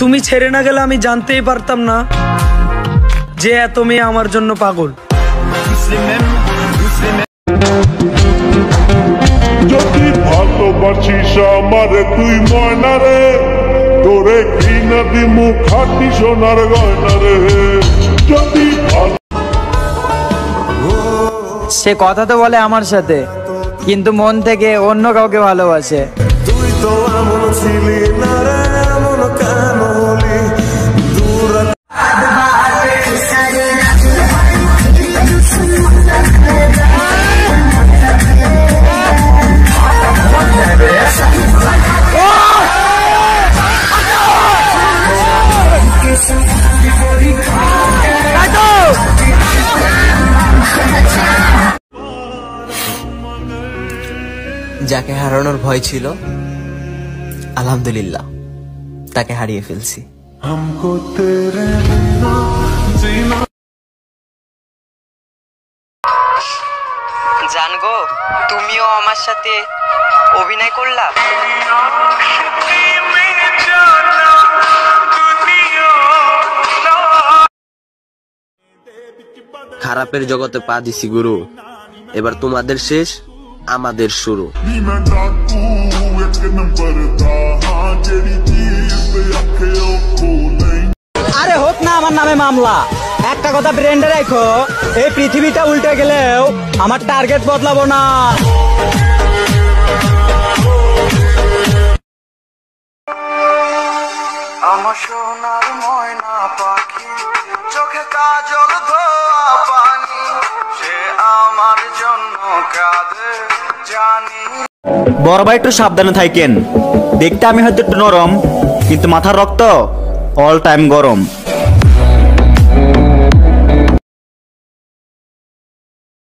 তুমি ছেড়ে না গেলে আমি জানতেই পারতাম না যে এত মেয়ে আমার জন্য পাগল। যদি ভালোবাসিস আমারে তুই ময়না রে, তোরে কিনা দিমু খাটি সোনার গয়না রে। যদি সে কথা তো বলে আমার সাথে, কিন্তু মন থেকে অন্য কাউকে ভালোবাসে। তুই তো এমন ছিলি না রে, এমন কেন হলি দূর। যাকে হারানোর ভয় ছিল, আলহামদুলিল্লাহ তাকে হারিয়ে ফেলছি। জানগো, তুমিও আমার সাথে অভিনয় করলা। খারাপের জগতে পা দিছি গুরু, এবার তোমাদের শেষ, আমাদের শুরু। আরে হোক না আমার নামে মামলা, একটা কথা ব্রেন্ডে রাখো, এই পৃথিবীটা উল্টে গেলেও আমার টার্গেট বদলাবো না। আমার সোনার ময়না পাখি, চোখে কাজল ধোয়া পানি, সে আমার জন্য কাঁদে জানি। বড় ভাই একটু সাবধানে থাকেন, দেখতে আমি হয়তো একটু নরম, কিন্তু মাথার রক্ত অল টাইম গরম।